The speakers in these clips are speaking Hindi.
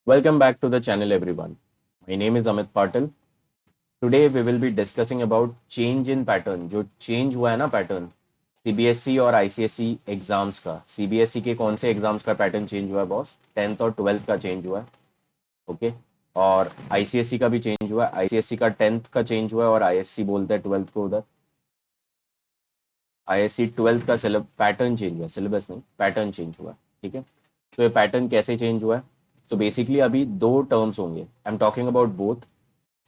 Welcome back to the channel everyone. My name is Amit Patil. Today we will be discussing about change in pattern. जो change हुआ है ना pattern CBSE और ICSE एग्जाम्स का CBSE के कौन से एग्जाम्स का पैटर्न चेंज हुआ है बॉस 10th और 12th का चेंज हुआ है ओके और ICSE का भी चेंज हुआ है ICSE का 10th का चेंज हुआ है और ISC बोलते हैं 12th को उधर ISC 12th का पैटर्न चेंज हुआ है सिलेबस नहीं पैटर्न चेंज हुआ है ठीक है तो ये पैटर्न कैसे चेंज हुआ है सो बेसिकली अभी दो टर्म्स होंगे I am talking about both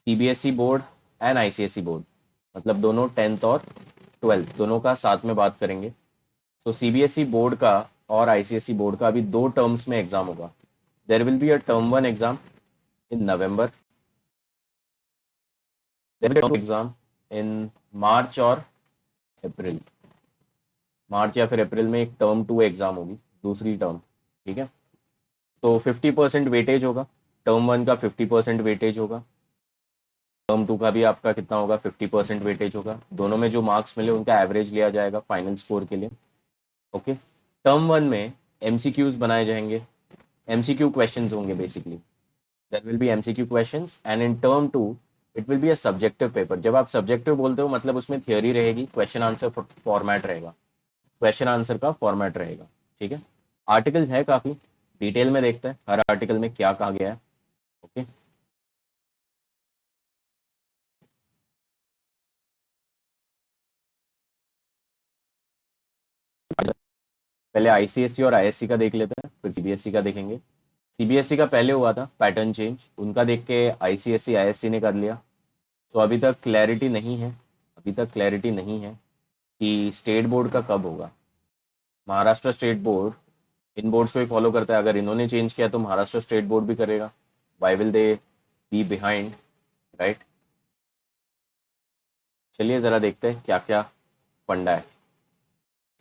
CBSE board and ICSE board मतलब दोनों 10th और 12th दोनों का साथ में बात करेंगे सो CBSE बोर्ड का और ICSE बोर्ड का अभी दो टर्म्स में एग्जाम होगा there will be a term 1 exam in November exam in March और अप्रैल मार्च या फिर अप्रैल में एक टर्म 2 एग्जाम होगी दूसरी टर्म ठीक है तो 50% वेटेज होगा टर्म 1 का 50% वेटेज होगा टर्म 2 का भी आपका कितना होगा 50% वेटेज होगा दोनों में जो मार्क्स मिले उनका एवरेज लिया जाएगा फाइनल स्कोर के लिए ओके टर्म 1 में MCQs बनाए जाएंगे MCQ क्वेश्चंस होंगे basically there will be MCQ questions and in term 2 it will be a subjective paper जब आप सब्जेक्टिव बोलते हो मतलब उसमें थियोरी रहेगी क्वेश्चन आंसर फॉर्मेट रहेगा क्वेश्चन आंसर का फॉर्मेट रहेगा ठीक है आर्टिकल्स है काफ़ी डिटेल में देखते हैं हर आर्टिकल में क्या कहा गया है ओके पहले ICSE और ISC का देख लेते हैं फिर CBSE का देखेंगे CBSE का पहले हुआ था पैटर्न चेंज उनका देख के ICSE ISC ने कर लिया तो अभी तक क्लैरिटी नहीं है कि स्टेट बोर्ड का कब होगा महाराष्ट्र स्टेट बोर्ड इन बोर्ड्स को ही फॉलो करता है अगर इन्होंने चेंज किया तो महाराष्ट्र स्टेट बोर्ड भी करेगा why will they be behind right चलिए ज़रा देखते हैं क्या क्या फंडा है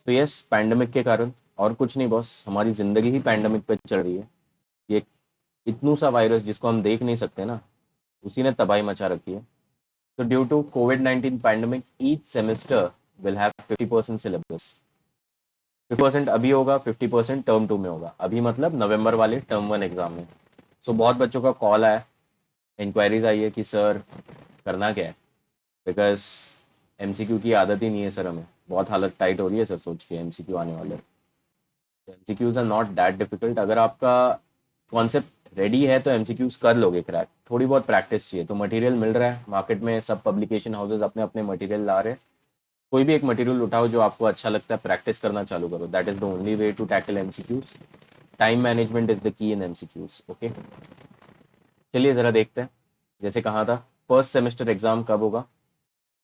तो यस पैंडमिक के कारण और कुछ नहीं बॉस हमारी ज़िंदगी ही पैंडमिक पे चल रही है ये इतनू सा वायरस जिसको हम देख नहीं सकते ना उसी ने तबाही मचा रखी है तो due to COVID-19 pandemic each semester will have 50% syllabus 50% अभी होगा 50% टर्म 2 में होगा अभी मतलब नवंबर वाले टर्म 1 एग्जाम में सो बहुत बच्चों का कॉल आया इंक्वायरीज आई है कि सर करना क्या है बिकॉज MCQ की आदत ही नहीं है सर हमें बहुत हालत टाइट हो रही है सर सोच के MCQ आने वाले MCQs are not that difficult अगर आपका कॉन्सेप्ट रेडी है तो MCQs कर लोगे क्रैक थोड़ी बहुत प्रैक्टिस चाहिए तो मटेरियल मिल रहा है मार्केट में सब पब्लिकेशन हाउसेज अपने अपने मटेरियल ला रहे हैं कोई भी एक मटेरियल उठाओ जो आपको अच्छा लगता है प्रैक्टिस करना चालू करो that is the only way to tackle MCQs time management is the key in MCQs okay चलिए ज़रा देखते हैं जैसे कहा था फर्स्ट सेमेस्टर एग्जाम कब होगा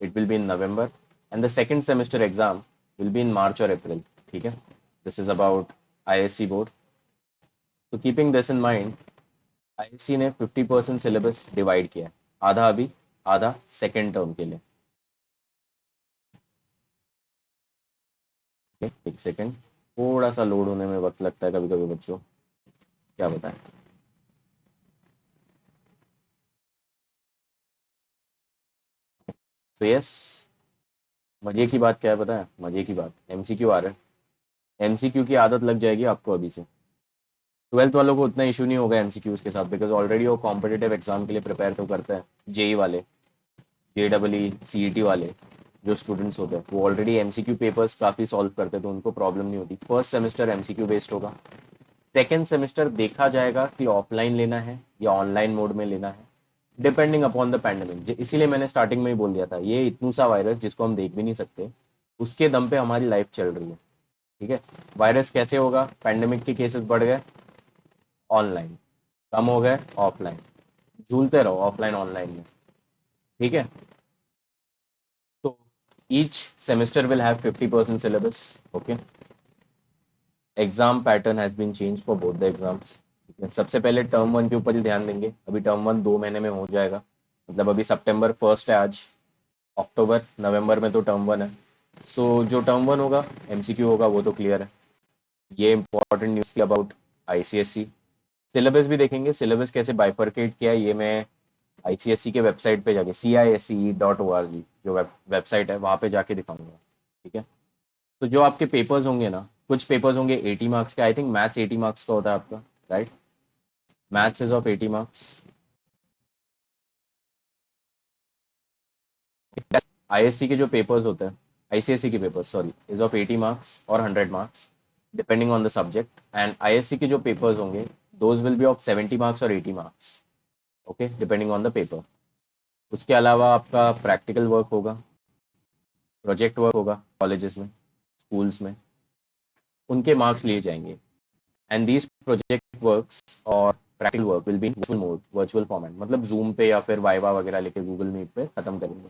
it will be in November and the second semester exam will be in March और अप्रैल ठीक है this is about ISC board तो keeping this in mind ISC ने 50% सिलेबस डिवाइड किया है आधा अभी आधा सेकेंड टर्म के लिए एक सेकेंड थोड़ा सा लोड होने में वक्त लगता है कभी कभी बच्चों क्या बताएं तो यस मजे की बात क्या है पता है मजे की बात MCQ आ रहा है MCQ की आदत लग जाएगी आपको अभी से 12th वालों को उतना इशू नहीं होगा MCQs के साथ बिकॉज ऑलरेडी वो कॉम्पिटेटिव एग्जाम के लिए प्रिपेयर तो करते हैं JEE वाले JEE CET वाले जो स्टूडेंट्स होते हैं वो ऑलरेडी MCQ पेपर्स काफ़ी सॉल्व करते हैं तो उनको प्रॉब्लम नहीं होती फर्स्ट सेमेस्टर MCQ बेस्ड होगा सेकेंड सेमेस्टर देखा जाएगा कि ऑफलाइन लेना है या ऑनलाइन मोड में लेना है डिपेंडिंग अपॉन द पैंडमिक इसीलिए मैंने स्टार्टिंग में ही बोल दिया था ये इतनू सा वायरस जिसको हम देख भी नहीं सकते उसके दम पे हमारी लाइफ चल रही है ठीक है वायरस कैसे होगा पैंडमिक के केसेस बढ़ गए ऑनलाइन कम हो गए ऑफलाइन झूलते रहो ऑफलाइन ऑनलाइन में ठीक है तो each semester will have 50% syllabus okay exam pattern has been change for both the exams सबसे पहले टर्म 1 के ऊपर ही ध्यान देंगे अभी टर्म 1 2 महीने में हो जाएगा मतलब अभी सितंबर 1 है आज अक्टूबर नवंबर में तो टर्म 1 है सो जो टर्म 1 होगा MCQ होगा वो तो क्लियर है ये इंपॉर्टेंट न्यूज़ थी अबाउट ICSE सिलेबस भी देखेंगे सिलेबस कैसे बाइफरकेट किया है ये मैं ICSE के वेबसाइट पे जाके CISE.org जो वेबसाइट है वहाँ पे जाके दिखाऊंगा ठीक है तो जो आपके पेपर्स होंगे ना कुछ पेपर्स होंगे 80 मार्क्स के आई थिंक मैथ्स 80 मार्क्स का होता है आपका right maths is of 80 marks. ISC के जो पेपर्स होते हैं, आईसीएससी के papers sorry, is of 80 marks और 100 marks depending on the subject. And ISC के जो पेपर्स होंगे those will be of 70 marks और 80 marks, okay, depending on the paper. उसके अलावा आपका प्रैक्टिकल वर्क होगा, प्रोजेक्ट वर्क होगा कॉलेजेस में, स्कूल्स में, उनके मार्क्स लिए जाएंगे। एंड दीज प्रोजेक्ट वर्क्स और practical work will be virtual mode, virtual format, मतलब जूम पे या फिर वाइवा वगैरह लेके गूगल मीट पे खत्म करेंगे।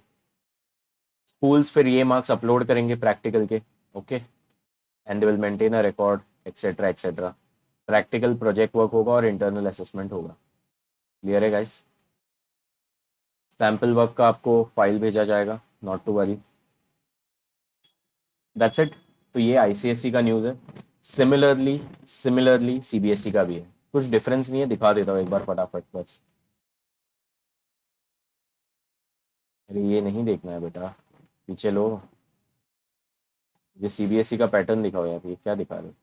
स्कूल्स फिर ये मार्क्स अपलोड करेंगे प्रैक्टिकल के, okay, and they will maintain a record etcetera etcetera. Practical project work होगा और इंटरनल असेसमेंट होगा। क्लियर है गाइस? सैम्पल वर्क का आपको फाइल भेजा जाएगा, not to worry, that's it. तो ये आईसीएससी का न्यूज़ है। सिमिलरली सीबीएसई का भी है, कुछ डिफरेंस नहीं है, दिखा देता हूँ एक बार फटाफट बस। अरे ये नहीं देखना है बेटा, पीछे लो, ये सीबीएसई का पैटर्न दिखाओ यार, ये क्या दिखा रहे हो?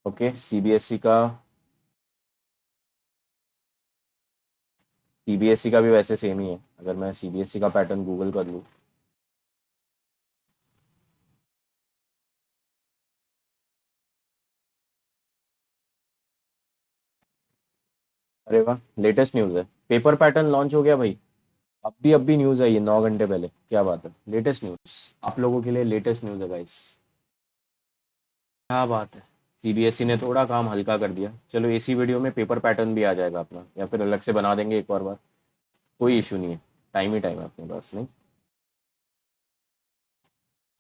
ओके, सीबीएसई का भी वैसे सेम ही है। अगर मैं सीबीएसई का पैटर्न गूगल कर लूँ, अरे वाह, लेटेस्ट न्यूज़ है, पेपर पैटर्न लॉन्च हो गया भाई। अभी न्यूज़ है ये, 9 घंटे पहले, क्या बात है, लेटेस्ट न्यूज़ आप लोगों के लिए, लेटेस्ट न्यूज़ है गाइस। क्या बात है, सीबीएसई ने थोड़ा काम हल्का कर दिया। चलो इसी वीडियो में पेपर पैटर्न भी आ जाएगा अपना, या फिर अलग से बना देंगे एक और बार, कोई इशू नहीं है, टाइम ही टाइम है अपने पास, नहीं।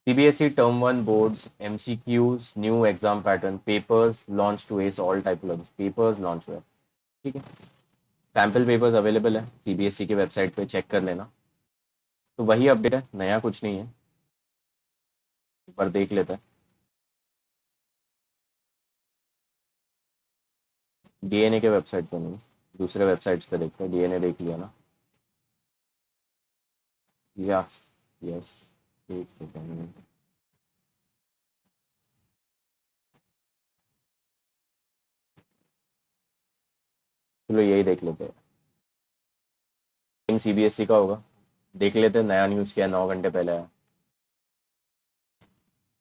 CBSE term 1 boards MCQs new exam pattern papers launch to S all typology, papers launch हुए, ठीक है। सैम्पल पेपर्स अवेलेबल है सीबीएसई के वेबसाइट पे, चेक कर लेना। तो वही अपडेट है, नया कुछ नहीं है, एक बार देख लेते हैं। डीएनए के वेबसाइट पे नहीं, दूसरे वेबसाइट्स पे देखते हैं। डीएनए देख लिया ना? यस, यस, एक सेकेंड, चलो यही देख लेते हैं, सीबीएसई का होगा, देख लेते हैं नया न्यूज़ क्या है, 9 घंटे पहले आया।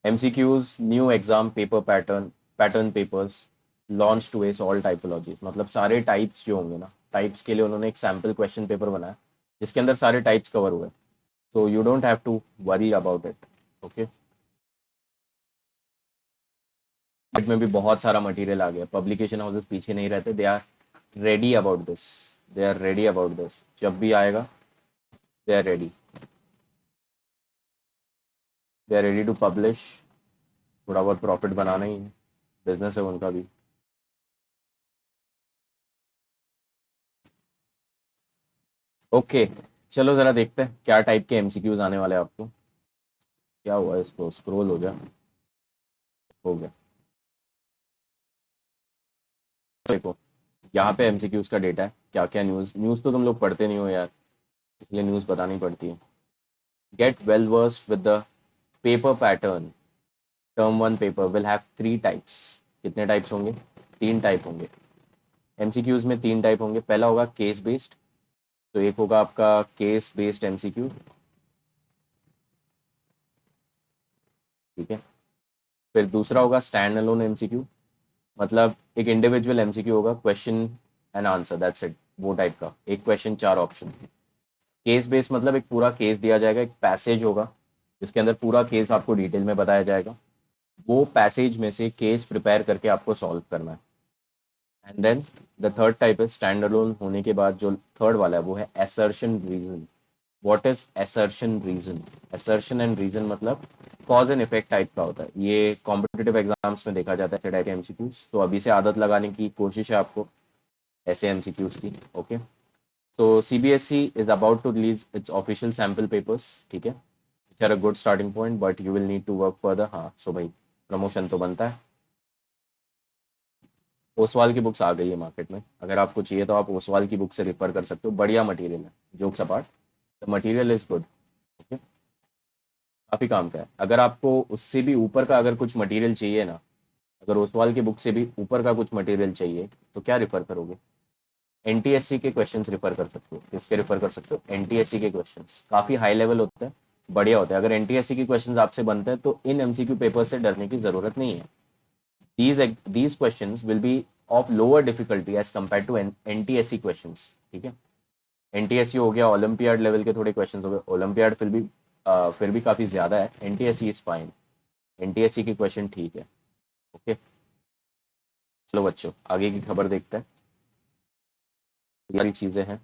MCQs new exam paper pattern papers launch to S all typologies, मतलब सारे टाइप्स जो होंगे ना, टाइप्स के लिए उन्होंने एक सैम्पल क्वेश्चन पेपर बनाया जिसके अंदर सारे टाइप्स कवर हुए। तो you don't have to worry about it, okay. में भी बहुत सारा मटेरियल आ गया, पब्लिकेशन हाउसेस पीछे नहीं रहते, they are ready about this, they are ready about this, जब भी आएगा they are ready, they are ready to publish. थोड़ा बहुत प्रॉफिट बनाना ही है, बिजनेस है उनका भी। ओके, चलो ज़रा देखते हैं क्या टाइप के एमसीक्यूज आने वाले हैं आपको। क्या हुआ इसको, स्क्रॉल हो गया, हो गया। देखो यहाँ पे एमसीक्यूज का डेटा है, क्या क्या न्यूज़, न्यूज़ तो तुम लोग पढ़ते नहीं हो यार, इसलिए न्यूज़ बतानी पड़ती है। Get well versed with the paper pattern, term 1 paper will have 3 types. कितने टाइप्स होंगे? 3 टाइप होंगे। एमसीक्यूज में 3 टाइप होंगे, पहला होगा केस बेस्ड, तो एक होगा आपका केस बेस्ड एमसीक्यू, ठीक है। फिर दूसरा होगा स्टैंड अलोन एमसीक्यू, मतलब एक इंडिविजुअल एमसीक्यू होगा, question and answer, that's it, वो टाइप का, एक क्वेश्चन 4 ऑप्शन। केस बेस्ड मतलब एक पूरा केस दिया जाएगा, एक पैसेज होगा जिसके अंदर पूरा केस आपको डिटेल में बताया जाएगा, वो पैसेज में से केस प्रिपेयर करके आपको सॉल्व करना है। And then the third type है स्टैंड अलोन होने के बाद जो थर्ड वाला है वो है assertion reason. What is assertion reason? Assertion and reason मतलब कॉज एंड इफेक्ट टाइप का होता है, ये कॉम्पिटेटिव एग्जाम्स में देखा जाता है ऐसे टाइप के एमसीक्यूज, तो अभी से आदत लगाने की कोशिश है आपको ऐसे एमसीक्यूज की, ओके। तो CBSE is about to release its official sample papers, ठीक है, which are a good starting point, but you will need to work further. हाँ सो भाई, प्रमोशन तो बनता है। ओसवाल की बुक्स आ गई है मार्केट में, अगर आपको चाहिए तो आप ओसवाल की बुक से रिफर कर सकते हो, बढ़िया मटेरियल है, jokes apart, the material is good, okay. काफ़ी काम का है, अगर आपको उससे भी ऊपर का अगर कुछ मटेरियल चाहिए ना, अगर ओसवाल की बुक से भी ऊपर का कुछ मटेरियल चाहिए तो क्या रेफर करोगे? एनटीएससी के क्वेश्चंस रेफर कर सकते हो। किसके रेफर कर सकते हो? एनटीएससी के क्वेश्चंस काफ़ी हाई लेवल होते हैं, बढ़िया होते हैं। अगर एनटीएससी के क्वेश्चंस आपसे बनते हैं तो इन एमसीक्यू पेपर से डरने की ज़रूरत नहीं है। these questions will be of lower difficulty as compared to NTSC questions। ठीक है, एनटीएससी हो गया, ओलंपियाड लेवल के थोड़े क्वेश्चंस हो गए। ओलंपियाड फिर भी काफ़ी ज़्यादा है। एनटीएससी इज फाइन, एनटीएससी के क्वेश्चन ठीक है। ओके, चलो बच्चों आगे की खबर देखते हैं। ये सारी चीज़ें हैं।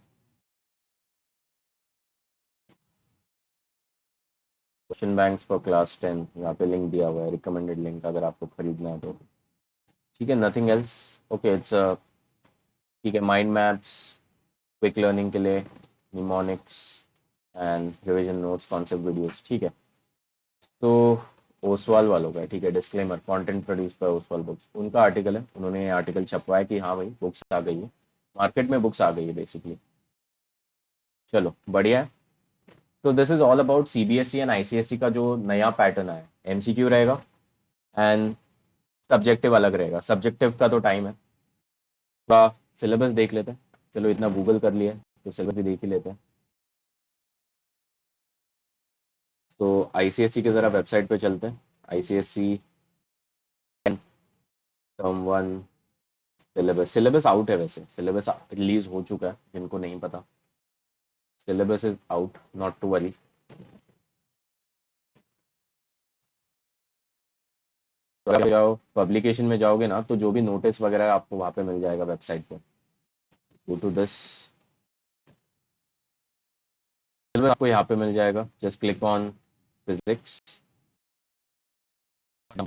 क्वेश्चन बैंक्स फॉर क्लास 10 यहाँ पे लिंक दिया हुआ है, रिकमेंडेड लिंक, अगर आपको खरीदना है तो। ठीक है, नथिंग एल्स। ओके, इट्स ठीक है, माइंड मैप्स क्विक लर्निंग के लिए, mnemonics and revision notes, concept videos. ठीक है, तो ओसवाल वालों का है, ठीक है, disclaimer, content produce by Oswal books, उनका आर्टिकल है। उन्होंने आर्टिकल छपवाया कि हाँ भाई बुक्स आ गई है, मार्केट में बुक्स आ गई है बेसिकली। चलो बढ़िया है। तो this is all about CBSE and ICSE का जो नया पैटर्न आया है। एमसीक्यू रहेगा एंड सब्जेक्टिव अलग रहेगा। सब्जेक्टिव का तो टाइम है, थोड़ा सिलेबस देख लेते हैं। चलो इतना गूगल कर लिया तो सिलेबस भी देख ही लेते हैं। तो आईसीएससी के ज़रा वेबसाइट पे चलते हैं। ICSC term one syllabus out है, वैसे सिलेबस रिलीज हो चुका है, जिनको नहीं पता syllabus is out, not to worry. तो अगर जाओ पब्लिकेशन में जाओगे ना, तो जो भी नोटिस वगैरह आपको वहाँ पे मिल जाएगा वेबसाइट पे। गो टू दिस, आपको यहाँ पे मिल जाएगा। Just click on physics.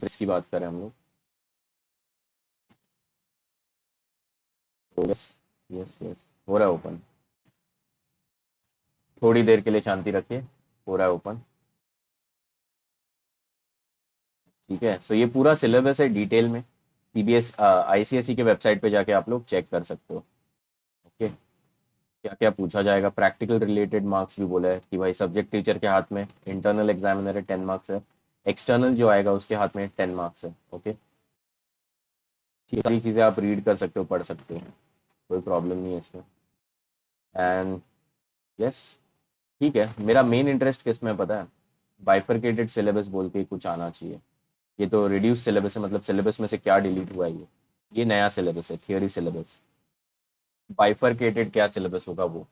इसकी बात करें हम लोग तो यस यस यस, हो रहा है ओपन। थोड़ी देर के लिए शांति रखिए, हो रहा है ओपन। ठीक है, सो ये पूरा सिलेबस है डिटेल में। सीबीएस आईसीएसई के वेबसाइट पे जाके आप लोग चेक कर सकते हो। ओके, क्या क्या पूछा जाएगा, प्रैक्टिकल रिलेटेड मार्क्स भी बोला है कि भाई सब्जेक्ट टीचर के हाथ में इंटरनल एग्जामिनर है 10 मार्क्स है, एक्सटर्नल जो आएगा उसके हाथ में 10 मार्क्स है। ओके, ये सारी चीज़ें आप रीड कर सकते हो, पढ़ सकते हो, कोई प्रॉब्लम नहीं है इसमें। एंड यस, ठीक है, मेरा मेन इंटरेस्ट किस में पता है? बाइफरकेटेड सिलेबस बोल के कुछ आना चाहिए। ये तो रिड्यूस सिलेबस है, मतलब सिलेबस में से क्या डिलीट हुआ है ये नया सिलेबस है, थियोरी सिलेबस। बाइफरकेटेड क्या सिलेबस होगा वो।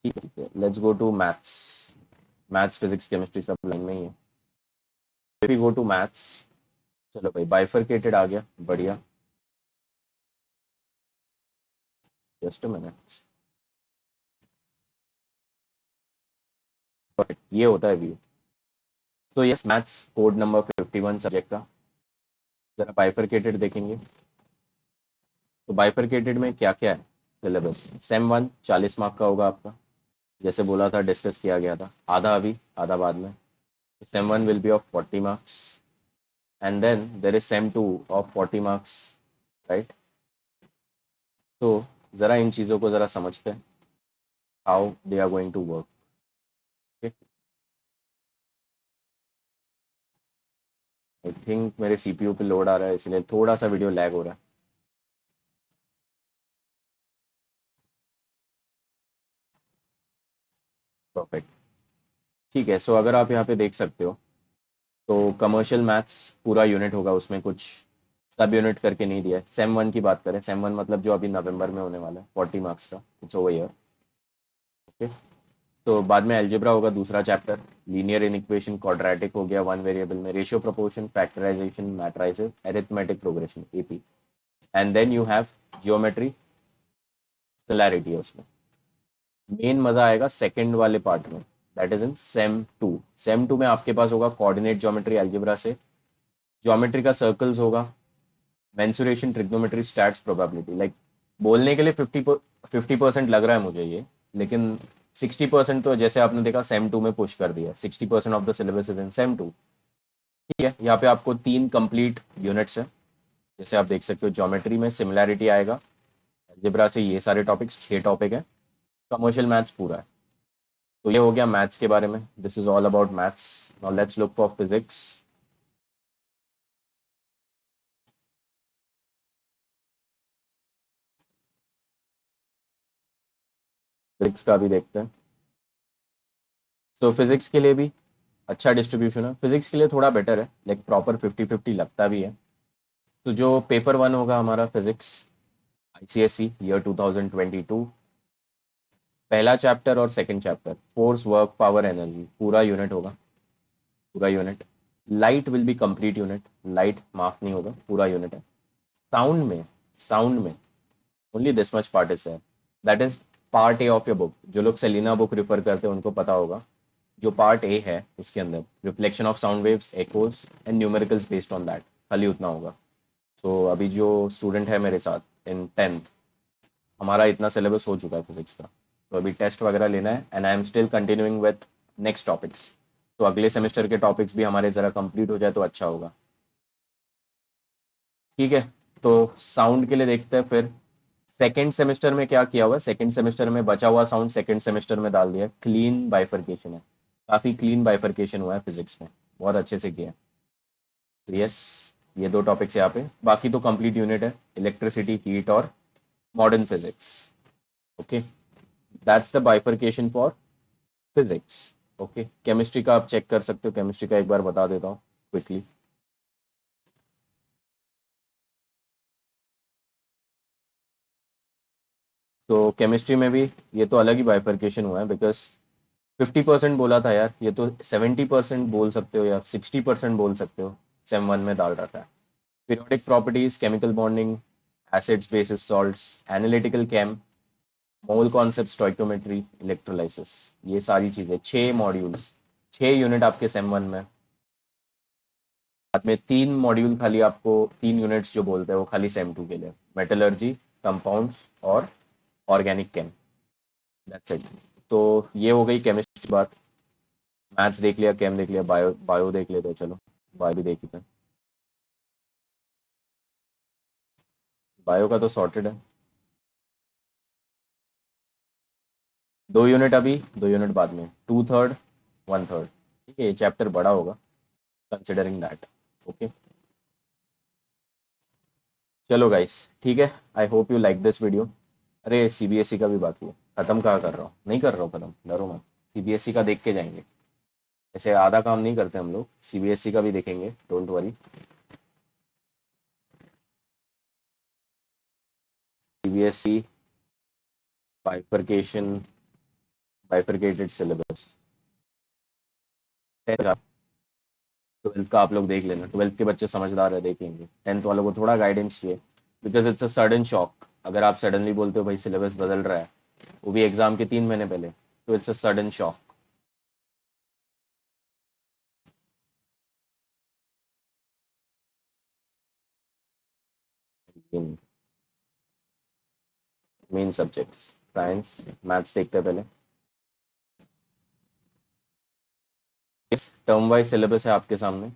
ठीक है, let's go to maths. Maths physics chemistry सब लाइन में ही है। We go to maths. चलो भाई बाइफरकेटेड आ गया, बढ़िया। जस्ट अ मिनट, ये होता है व्यू। तो yes, maths code number 51 subject का जरा बाइफरकेटेड देखेंगे। तो बाइफरकेटेड में क्या क्या है सिलेबस? सेम वन 40 मार्क का होगा आपका, जैसे बोला था, डिस्कस किया गया था, आधा अभी आधा बाद में। Sem one will be of 40 marks and then there is sem two of 40 marks, right? तो ज़रा इन चीज़ों को ज़रा समझते हैं, how they are going to work. I think मेरे सीपीयू पे लोड आ रहा है, इसलिए थोड़ा सा वीडियो लैग हो रहा है। परफेक्ट, ठीक है। सो अगर आप यहाँ पे देख सकते हो, तो कमर्शियल मैथ्स पूरा यूनिट होगा, उसमें कुछ सब यूनिट करके नहीं दिया है। सेम वन की बात करें, सेम वन मतलब जो अभी नवंबर में होने वाला है, 40 मार्क्स का, इट्स ओवर ईयर। ओके, तो बाद में एल्जेब्रा होगा, दूसरा chapter. Linear in equation, quadratic हो गया, वन वेरिएबल में, ratio proportion, factorisation, matrices, arithmetic progression, AP. And then you have geometry, similarity है उसमें। मेन मजा आएगा सेकंड वाले पार्ट में, that is in sem two. Sem two में आपके पास होगा कोऑर्डिनेट ज्योमेट्री एल्जेब्रा से, ज्योमेट्री का सर्कल्स होगा, mensuration, trigonometry, stats, probability. Like बोलने के लिए 50% लग रहा है मुझे ये, लेकिन 60% तो जैसे आपने देखा सेम टू में पुश कर दिया। 60% of the syllabus is in sem two. ठीक है, यहाँ पे आपको 3 कंप्लीट यूनिट्स है। जैसे आप देख सकते हो, ज्योमेट्री में सिमिलैरिटी आएगा, अलजेब्रा से ये सारे टॉपिक्स 6 टॉपिक है, कमर्शियल मैथ्स पूरा है। तो ये हो गया मैथ्स के बारे में. This is all about maths. Now let's look for physics. Physics का भी देखते हैं. सो फिजिक्स के लिए भी अच्छा डिस्ट्रीब्यूशन है. फिजिक्स के लिए थोड़ा बेटर है, लाइक प्रॉपर 50-50 लगता भी है. तो जो पेपर वन होगा हमारा फिजिक्स आईसीएसई ईयर 2022, पहला चैप्टर और second chapter force work power energy पूरा यूनिट होगा. पूरा unit. Light will be complete unit. Light माफ नहीं होगा, पूरा यूनिट है. साउंड में only this much part is there. That is part A of your book. जो लोग सेलिना बुक रिफर करते हैं उनको पता होगा. जो पार्ट ए है उसके अंदर reflection of sound waves, एकोस and numericals based on that, खाली उतना होगा. सो अभी जो स्टूडेंट है मेरे साथ इन 10th, हमारा इतना सिलेबस हो चुका है फिजिक्स का. तो अभी टेस्ट वगैरह लेना है and I am still continuing with next topics. तो अगले सेमेस्टर के टॉपिक्स भी हमारे ज़रा कंप्लीट हो जाए तो अच्छा होगा. ठीक है. तो साउंड के लिए देखते हैं फिर सेकेंड सेमेस्टर में क्या किया हुआ है. सेकेंड सेमेस्टर में बचा हुआ साउंड सेकेंड सेमेस्टर में डाल दिया. क्लीन बाइफर्केशन है. काफ़ी क्लीन बाइफर्केशन हुआ है फिजिक्स में. बहुत अच्छे से किया है. तो यस, ये दो टॉपिक्स यहाँ पे. बाकी तो कंप्लीट यूनिट है. इलेक्ट्रिसिटी, हीट और modern physics. Okay, that's the bifurcation for physics. Okay, chemistry का आप चेक कर सकते हो. केमिस्ट्री का एक बार बता देता हूँ क्विकली. तो केमिस्ट्री में भी ये तो अलग ही बाइफर्केशन हुआ है, बिकॉज 50% बोला था यार, ये तो 70% बोल सकते हो या 60% बोल सकते हो. सेम वन में डाल रखा है. Periodic properties, chemical bonding, acids bases salts, analytical chem, mole concept, stoichiometry, electrolysis, ये सारी चीज़ें 6 मॉड्यूल्स, 6 यूनिट आपके सेम वन में. बाद में 3 मॉड्यूल खाली आपको, 3 यूनिट्स जो बोलते हैं वो खाली सेम टू के लिए. मेटलर्जी, कंपाउंड्स और ऑर्गेनिक केम. That's it. तो ये हो गई केमिस्ट्री बात. मैथ्स देख लिया, केम देख लिया, बायो बायो देख लेते हैं. चलो बायो भी देख लेते हैं. बायो का तो सॉर्टेड है. 2 यूनिट अभी, 2 यूनिट बाद में, 2/3, 1/3. ठीक है, ये चैप्टर बड़ा होगा कंसिडरिंग दैट. ओके, चलो गाइस, ठीक है. I hope you like this video. अरे सीबीएसई का भी बाकी है. खत्म कहाँ कर रहा हूँ, नहीं कर रहा हूँ खत्म, डरो मत. सीबीएसई का देख के जाएंगे. ऐसे आधा काम नहीं करते हम लोग. सीबीएसई का भी देखेंगे, don't worry. CBSE bifurcation, bifurcated syllabus. 12th का आप लोग देख लेना. 12th के बच्चे समझदार है, देखेंगे. 10th वालों को थोड़ा गाइडेंस चाहिए, because it's a sudden shock. अगर आप सडनली बोलते हो भाई सिलेबस बदल रहा है, वो भी एग्जाम के 3 महीने पहले, तो it's a sudden shock. In main subjects science, maths देखते हैं पहले. इस टर्म वाइज सिलेबस है आपके सामने.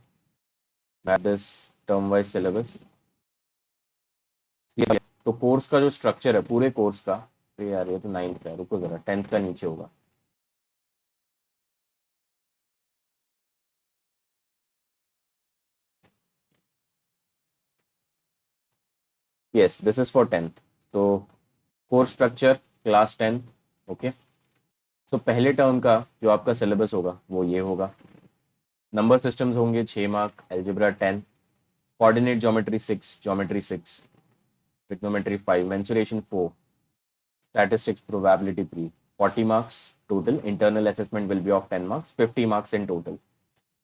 That is term wise syllabus. तो कोर्स का जो स्ट्रक्चर है पूरे कोर्स का, तो यार ये तो 9th का है, रुको जरा, 10th का नीचे होगा. Yes, this is for 10th. तो कोर्स स्ट्रक्चर क्लास 10. ओके. सो पहले टर्म का जो आपका सिलेबस होगा वो ये होगा. नंबर सिस्टम्स होंगे 6 mark, algebra 10, coordinate geometry 6, geometry 6, trigonometry 5, mensuration 4, statistics probability 3, 40 marks total. Internal assessment will be of 10 marks, 50 marks in total.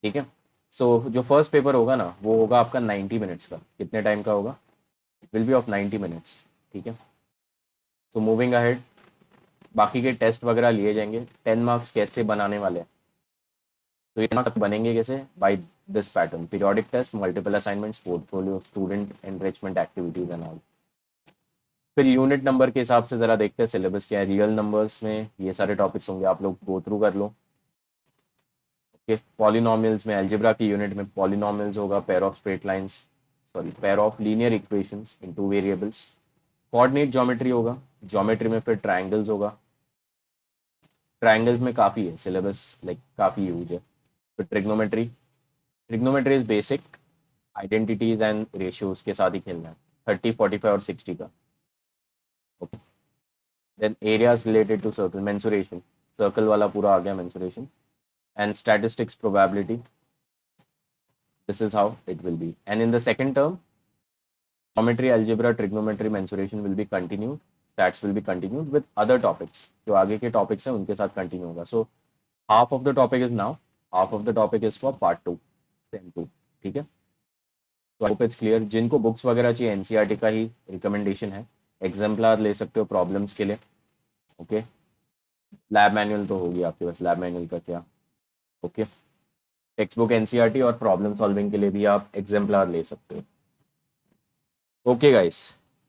ठीक है. सो जो फर्स्ट पेपर होगा ना वो होगा आपका 90 मिनट्स का. कितने टाइम का होगा? Will be of 90 minutes. ठीक है. सो मूविंग अहेड, बाकी के टेस्ट वगैरह लिए जाएंगे. 10 मार्क्स कैसे बनाने वाले हैं? तो ये तक बनेंगे कैसे? By this pattern: periodic test, multiple assignments, portfolio, student enrichment activities and all. फिर यूनिट नंबर के हिसाब से जरा देखते हैं सिलेबस क्या है. रियल नंबर्स में ये सारे टॉपिक्स होंगे, आप लोग गो थ्रू कर लो. ओके. पॉलिनोमियल्स में, अलजेब्रा की यूनिट में पॉलिनोमियल्स होगा, pair of straight lines, sorry pair of linear equations in two variables. Coordinate geometry होगा. ज्योमेट्री में फिर ट्राइंगल्स होगा. ट्राइंगल्स में काफ़ी है सिलेबस, लाइक काफ़ी यूज है। तो trigonometry is basic, identities and ratios के साथ ही खेलना है, 30, 45 और 60 का। Okay, then areas related to circle, mensuration, circle वाला पूरा आ गया mensuration, and statistics, probability, this is how it will be. And in the second term, geometry, algebra, trigonometry, mensuration will be continued, stats will be continued with other topics, जो आगे के topics हैं उनके साथ continue होगा. So half of the topic is now, half of the topic is for part 2, sem 2, ठीक है। तो आई होप इट्स क्लियर। जिनको बुक्स वगैरह चाहिए एनसीईआरटी का ही रिकमेंडेशन है, एग्जाम्पलर ले सकते हो प्रॉब्लम्स के लिए। ओके, लैब मैनुअल तो होगी आपके पास, लैब मैनुअल का क्या, ओके। टेक्स्ट बुक एनसीईआरटी और प्रॉब्लम सॉल्विंग के लिए भी आप एग्जाम्पलर ले सकते हो। ओके गाइस,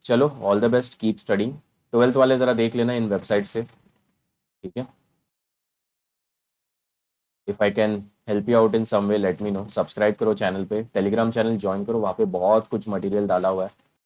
चलो all the best, keep studying. 12th वाले ज़रा देख लेना इन वेबसाइट से, ठीक है। If I can help you out in some way let me know. Subscribe करो चैनल पे, टेलीग्राम चैनल ज्वाइन करो, वहाँ पे बहुत कुछ मटेरियल डाला हुआ है,